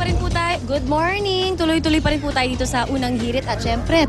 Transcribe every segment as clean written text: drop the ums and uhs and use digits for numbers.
rin po tayo. Good morning. Tuloy-tuloy pa rin po tayo dito sa unang hirit at syempre.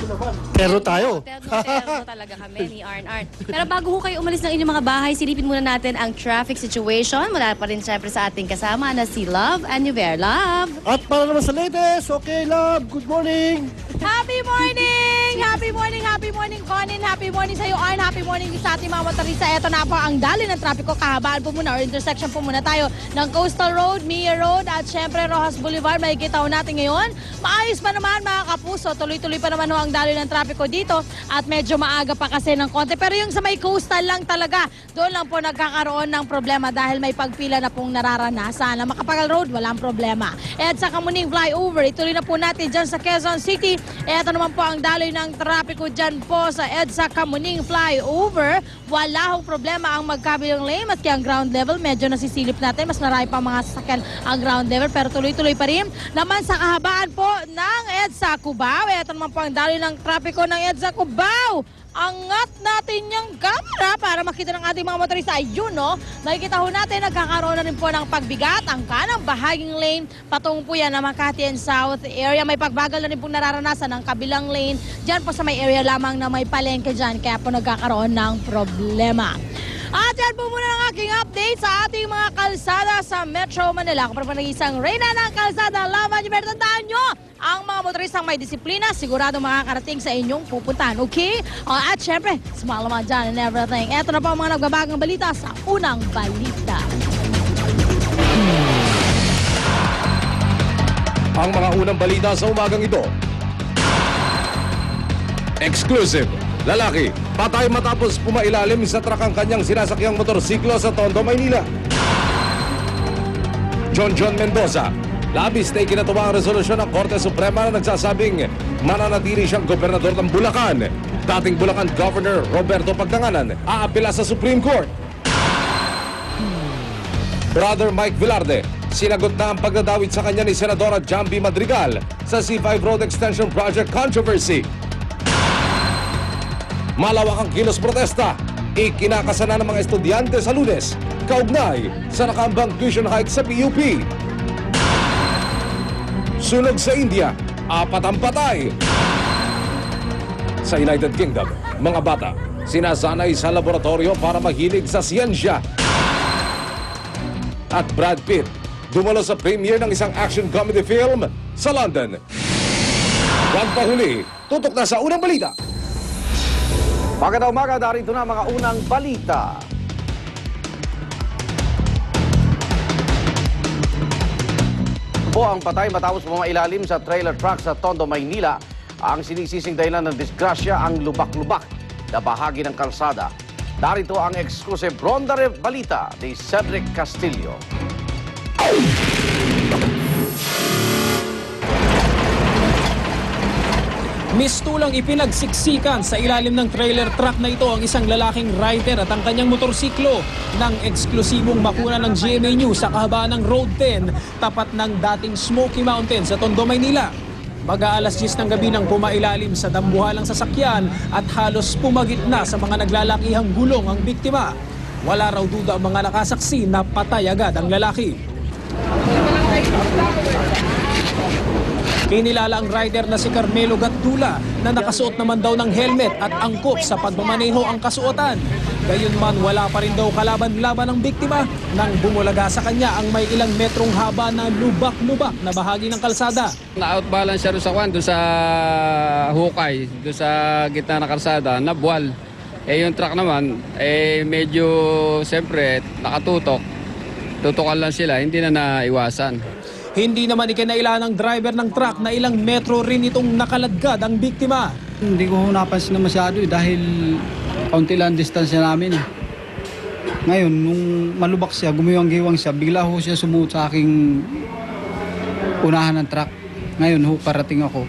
Pero tayo. Terno talaga kami ni Arn. Pero bago ho kayo umalis ng inyong mga bahay, silipin muna natin ang traffic situation. Mula pa rin syempre sa ating kasama na si Love and Nuver. Love! At para naman sa latest, okay love, good morning. Happy morning! Happy morning, happy morning, Conin. Happy morning sa iyo, Arn. Happy morning sa ating mga motorista. Ito na po ang dali ng trapiko. Kahabaan po muna or intersection po muna tayo ng Coastal Road, Mia Road at syempre Rojas Boulevard. Makikita ho natin ngayon. Maayos pa naman mga kapuso. Tuloy-tuloy pa naman ho ang dali ng trapiko dito at medyo maaga pa kasi ng konti. Pero yung sa may coastal lang talaga, doon lang po nagkakaroon ng problema dahil may pagpila na pong nararanasan. Na Makapagal Road, walang problema. At sa Kamuning Flyover, ituloy na po natin dyan sa Quezon City. Ito naman po ang daloy ng trapiko dyan po sa EDSA Kamuning Flyover. Wala hong problema ang magkabilang lane, maski ang ground level, medyo nasisilip natin. Mas marami pang mga sasakyan ang ground level, pero tuloy-tuloy pa rin. Naman sa kahabaan po ng EDSA Cubao, ito naman po ang daloy ng trapiko ng EDSA Cubao. Angat natin yung camera para makita ng ating mga motorista. Ayun, no? Makikita ho natin, nagkakaroon na rin po ng pagbigat. Ang kanang bahaging lane, patungo po yan na Makati and South area. May pagbagal na rin pong nararanasan ng kabilang lane. Diyan po sa may area lamang na may palengke dyan. Kaya po nagkakaroon ng problema. At yan po muna ang aking update sa ating mga kalsada sa Metro Manila. Ako pa nag-isang Reyna ng kalsada. Laban nyo, tandaan nyo, ang mga motoristang may disiplina, sigurado makakarating sa inyong pupuntahan. Okay? At syempre, smile naman dyan and everything. Eto na po ang mga nagbabagang balita sa unang balita. Ang mga unang balita sa umagang ito. Exclusive. Lalaki, patay matapos pumailalim sa truck ang kanyang sinasakyang motorsiklo sa Tondo, Maynila. John Mendoza, labis na ikinatuwa ang resolusyon ng Korte Suprema na nagsasabing mananatili siyang gobernador ng Bulacan. Dating Bulacan Governor Roberto Pagdanganan aapela sa Supreme Court. Brother Mike Velarde, sinagot na ang pagdadawit sa kanya ni Senadora Jambi Madrigal sa C5 Road Extension Project controversy. Malawak ang kilos protesta, ikinakasana ng mga estudyante sa Lunes, kaugnay sa nakaambang tuition hike sa PUP. Sunog sa India, 4 ang patay. Sa United Kingdom, mga bata, sinasanay sa laboratorio para mahilig sa siyensya. At Brad Pitt, dumalo sa premiere ng isang action comedy film sa London. Huwag pahuli, tutok na sa unang balita. Magandang umaga, darito na mga unang balita. Po ang patay matapos pumailalim sa trailer truck sa Tondo, Maynila. Ang sinisising dahilan ng disgrasya ang lubak-lubak na bahagi ng kalsada. Darito ang exclusive Ronda Balita ni Cedric Castillo. Mistulang ipinagsiksikan sa ilalim ng trailer truck na ito ang isang lalaking rider at ang kanyang motorsiklo ng eksklusibong bakuna ng GMA News sa kahabaan ng Road 10 tapat ng dating Smoky Mountain sa Tondo, Maynila. Mag-aalas 10 ng gabi nang pumailalim sa dambuhalang sasakyan at halos pumagit na sa mga naglalakihang gulong ang biktima. Wala raw duda ang mga nakasaksi na patay agad ang lalaki. Kinilala ang rider na si Carmelo Gatdula na nakasuot naman daw ng helmet at angkop sa pagmamaneho ang kasuotan. Gayunman wala pa rin daw kalaban-laban ng biktima nang bumulaga sa kanya ang may ilang metrong haba na lubak-lubak na bahagi ng kalsada. Na-outbalance siya doon sa hukay, doon sa gitna ng kalsada, nabuwal. Yung truck naman, medyo siyempre nakatutok. Tutukan lang sila, hindi na naiwasan. Hindi naman ikinailangan ng driver ng truck na ilang metro rin itong nakaladkad ang biktima. Hindi ko napansin na masyado dahil kaunti lang distansya namin. Ngayon, nung malubak siya, gumiyang-giwang siya, bigla ho siya sumuot sa aking unahan ng truck. Ngayon ho, parating ako.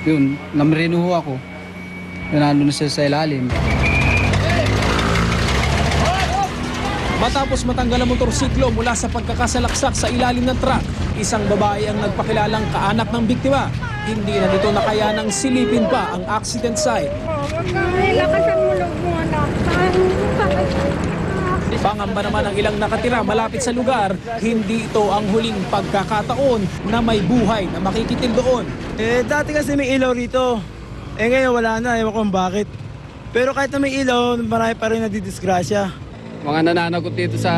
Yun, namreno ho ako. Nanalo na siya sa ilalim. Matapos matanggal ang motorsiklo mula sa pagkakasalaksak sa ilalim ng truck, isang babae ang nagpakilalang kaanak ng biktima. Hindi na dito nakayanang silipin pa ang accident site. Lakasan mo loob mo, anak. Pangamba naman ang ilang nakatira malapit sa lugar, hindi ito ang huling pagkakataon na may buhay na makikitil doon. Dati kasi may ilaw rito. Ngayon wala na, ewan ko kung bakit. Pero kahit na may ilaw, marami pa rin nadidisgrasya. Mga nananagot dito sa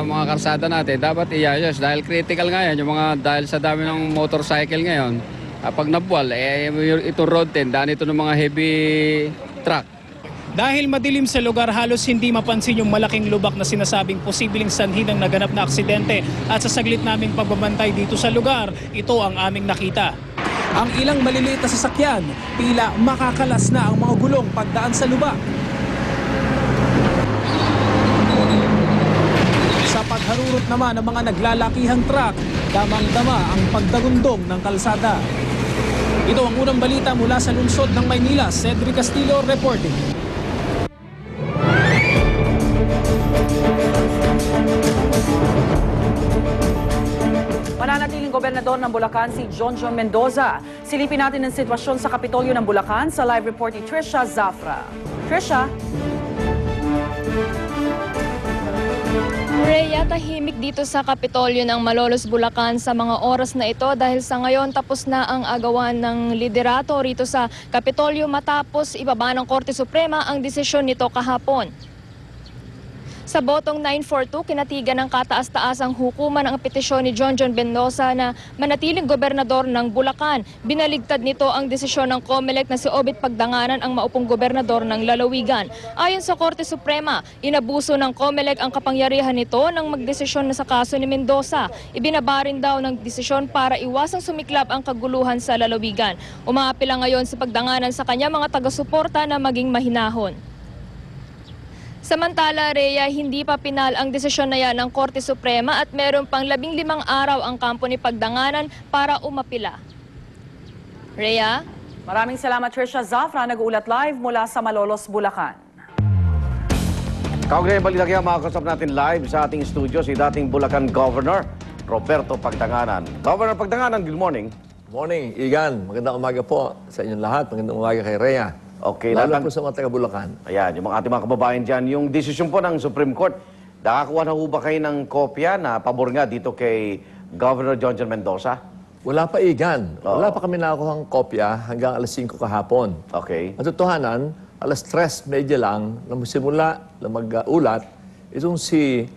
mga karsada natin, dapat iayos. Dahil critical nga yan, dahil sa dami ng motorcycle ngayon, pag nabuwal, itong road 10, daan ito ng mga heavy truck. Dahil madilim sa lugar, halos hindi mapansin yung malaking lubak na sinasabing posibleng sanhi ng naganap na aksidente. At sa saglit naming pagbabantay dito sa lugar, ito ang aming nakita. Ang ilang maliliit na sasakyan, tila makakalas na ang mga gulong pagdaan sa lubak. Sa pagharurot naman ng mga naglalakihang truck, damang-dama ang pagdagundong ng kalsada. Ito ang unang balita mula sa lungsod ng Maynila. Cedric Castillo reporting. Mananatiling gobernador ng Bulacan si Jonjon Mendoza. Silipin natin ang sitwasyon sa Kapitolyo ng Bulacan sa live report ni Trisha Zafra. Trisha? Rhea, tahimik dito sa Kapitolyo ng Malolos, Bulacan sa mga oras na ito dahil sa ngayon tapos na ang agawan ng liderato rito sa Kapitolyo matapos ibaba ng Korte Suprema ang desisyon nito kahapon. Sa botong 942, kinatigan ng kataas-taasang hukuman ang petisyon ni Jonjon Mendoza na manatiling gobernador ng Bulacan. Binaligtad nito ang desisyon ng COMELEC na si Obit Pagdanganan ang maupong gobernador ng Lalawigan. Ayon sa Korte Suprema, inabuso ng COMELEC ang kapangyarihan nito nang magdesisyon na sa kaso ni Mendoza. Ibinaba rin daw ng desisyon para iwasang sumiklab ang kaguluhan sa Lalawigan. Umaapila ngayon si Pagdanganan sa kanya mga taga-suporta na maging mahinahon. Samantala, Rhea, hindi pa pinal ang desisyon na yan ng Korte Suprema at meron pang 15 araw ang kampo ni Pagdanganan para umapila. Rhea? Maraming salamat, Trisha Zafra. Nag-uulat live mula sa Malolos, Bulacan. Kaugnay ang balita kaya makakasap natin live sa ating studio si dating Bulacan Governor Roberto Pagdanganan. Governor Pagdanganan, good morning. Morning, Igan. Magandang umaga po sa inyong lahat. Magandang umaga kay Rhea. Okay, Lalo po sa mga taga-Bulacan. Ayan, yung mga ating mga kababayan dyan, yung desisyon po ng Supreme Court, nakakuha na ho ba kayo ng kopya na pabor nga dito kay Governor Jonjon Mendoza? Wala pa, Igan. Wala pa kami nakakuha ng kopya hanggang alas 5 kahapon. Okay. Ang totohanan, alas 3:30 lang na simula na mag-ulat itong si